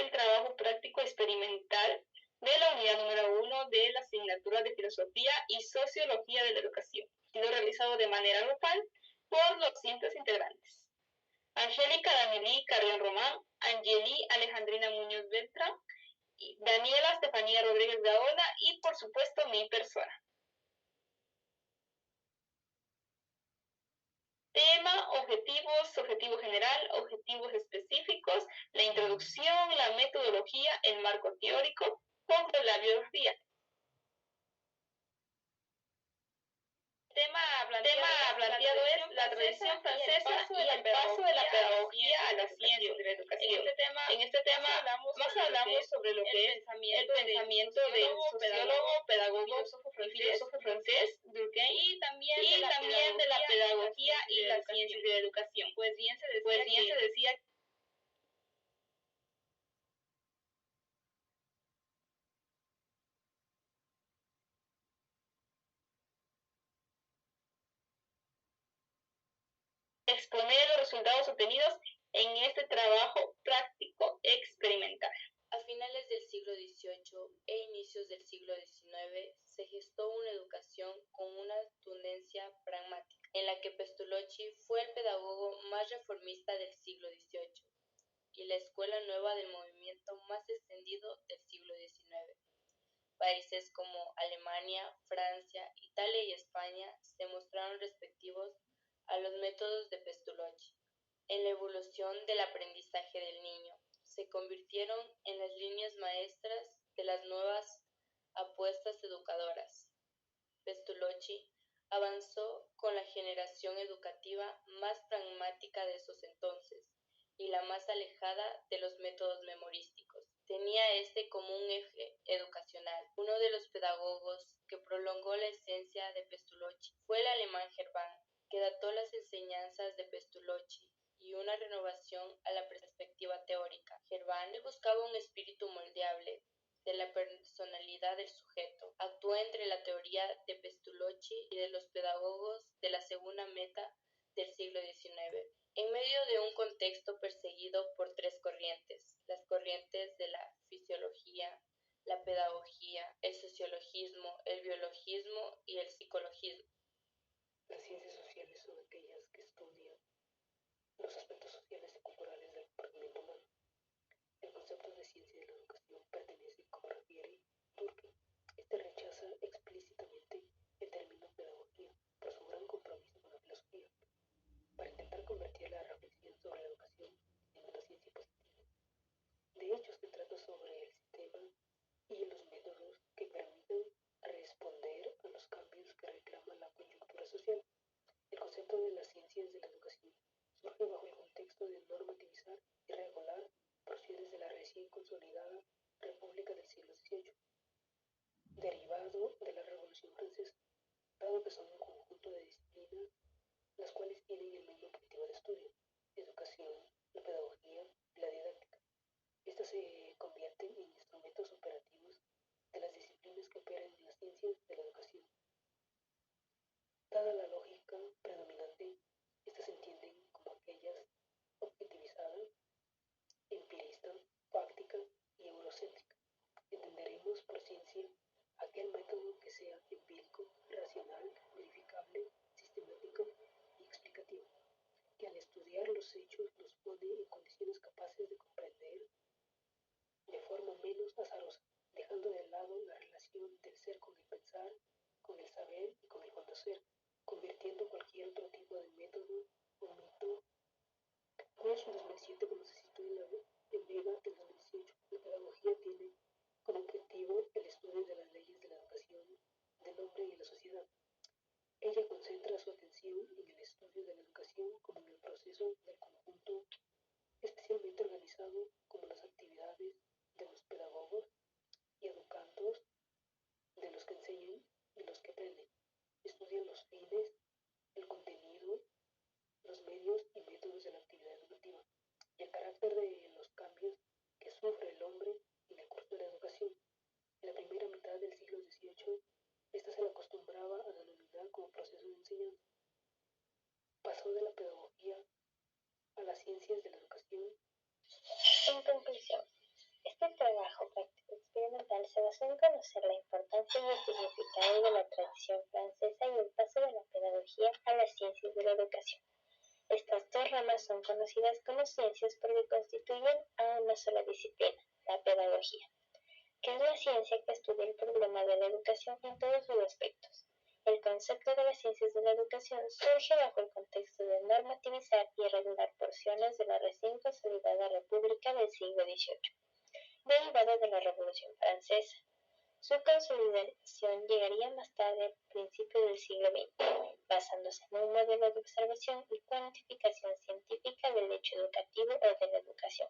el trabajo práctico experimental de la unidad número 1 de la asignatura de Filosofía y Sociología de la Educación, siendo realizado de manera grupal por los siguientes integrantes: Angélica Danielí Carrión Román, Angeli Alejandrina Muñoz Beltrán, Daniela Estefanía Rodríguez Gaona y, por supuesto, mi persona. Tema: objetivos, objetivo general, objetivos específicos, la introducción, la metodología, el marco teórico, sobre la biografía. Tema planteado es la tradición francesa y el paso de la pedagogía a la ciencia de la educación. En este tema más hablamos sobre lo que es el pensamiento del sociólogo, pedagogo y filósofo francés Durkheim, y también de la pedagogía y la ciencia de la educación. Pues bien se decía exponer los resultados obtenidos en este trabajo práctico experimental. A finales del siglo XVIII e inicios del siglo XIX se gestó una educación con una tendencia pragmática, en la que Pestalozzi fue el pedagogo más reformista del siglo XVIII y la escuela nueva del movimiento más extendido del siglo XIX. Países como Alemania, Francia, Italia y España se mostraron receptivos a los métodos de Pestalozzi. En la evolución del aprendizaje del niño, se convirtieron en las líneas maestras de las nuevas apuestas educadoras. Pestalozzi avanzó con la generación educativa más pragmática de esos entonces y la más alejada de los métodos memorísticos. Tenía como un eje educacional. Uno de los pedagogos que prolongó la esencia de Pestalozzi fue el alemán Hermann, que dató las enseñanzas de Pestalozzi y una renovación a la perspectiva teórica. Hermann buscaba un espíritu moldeable de la personalidad del sujeto. Actuó entre la teoría de Pestalozzi y de los pedagogos de la segunda mitad del siglo XIX, en medio de un contexto perseguido por tres corrientes: las corrientes de la fisiología, la pedagogía, el sociologismo, el biologismo y el psicologismo. Las ciencias sociales son aquellas que estudian los aspectos sociales y culturales del comportamiento humano. El concepto de ciencia de la educación pertenece, como refiere Durkheim. Este rechaza explícitamente el término pedagogía por su gran compromiso con la filosofía, para intentar convertir la reflexión sobre la educación en una ciencia positiva. De hecho, se trata sobre el sistema y los métodos que permitan responder a los cambios que reclama la coyuntura social. El concepto de las ciencias de la educación surge bajo el contexto de normativizar y regular porciones de la recién consolidada República del siglo XVIII, derivado de la Revolución Francesa, dado que son un conjunto de disciplinas las cuales tienen el mismo objetivo de estudio: educación, la pedagogía y la didáctica. Estas se convierten en instrumentos operativos de las disciplinas que operan en las ciencias de la educación. Dada la lógica predominante, estas se entienden como aquellas objetivizadas, empirista, fáctica y eurocéntrica. Entenderemos por ciencia aquel método que sea empírico, racional, verificable, sistemático y explicativo, que al estudiar los hechos los pone en condiciones capaces de comprender de forma menos azarosa, dejando de lado la relación del ser con el pensar, con el saber y con el conocer, convirtiendo cualquier otro tipo de método o mito. No es un 2007 como se citó en Vega del 2018. La pedagogía tiene como objetivo el estudio de las leyes de la educación del hombre y de la sociedad. Ella concentra su atención en el estudio de la educación como en el proceso del conjunto, especialmente organizado como las actividades de los pedagogos y educandos, de los que enseñan y los que aprenden. Estudian los fines, el basó en conocer la importancia y el significado de la tradición francesa y el paso de la pedagogía a las ciencias de la educación. Estas dos ramas son conocidas como ciencias porque constituyen a una sola disciplina, la pedagogía, que es la ciencia que estudia el problema de la educación en todos sus aspectos. El concepto de las ciencias de la educación surge bajo el contexto de normativizar y regular porciones de la recién consolidada República del siglo XVIII, derivada de la Revolución Francesa. Su consolidación llegaría más tarde, a principios del siglo XX, basándose en un modelo de observación y cuantificación científica del hecho educativo o de la educación,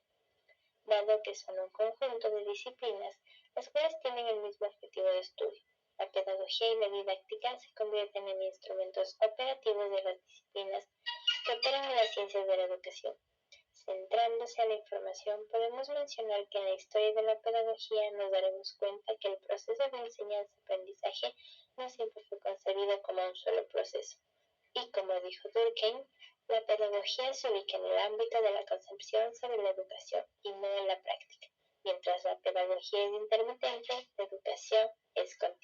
dado que son un conjunto de disciplinas las cuales tienen el mismo objetivo de estudio. La pedagogía y la didáctica se convierten en instrumentos operativos de las disciplinas que operan en las ciencias de la educación. Centrándose a la información, podemos mencionar que en la historia de la pedagogía nos daremos cuenta que el proceso de enseñanza-aprendizaje no siempre fue concebido como un solo proceso. Y como dijo Durkheim, la pedagogía se ubica en el ámbito de la concepción sobre la educación y no en la práctica. Mientras la pedagogía es intermitente, la educación es continua.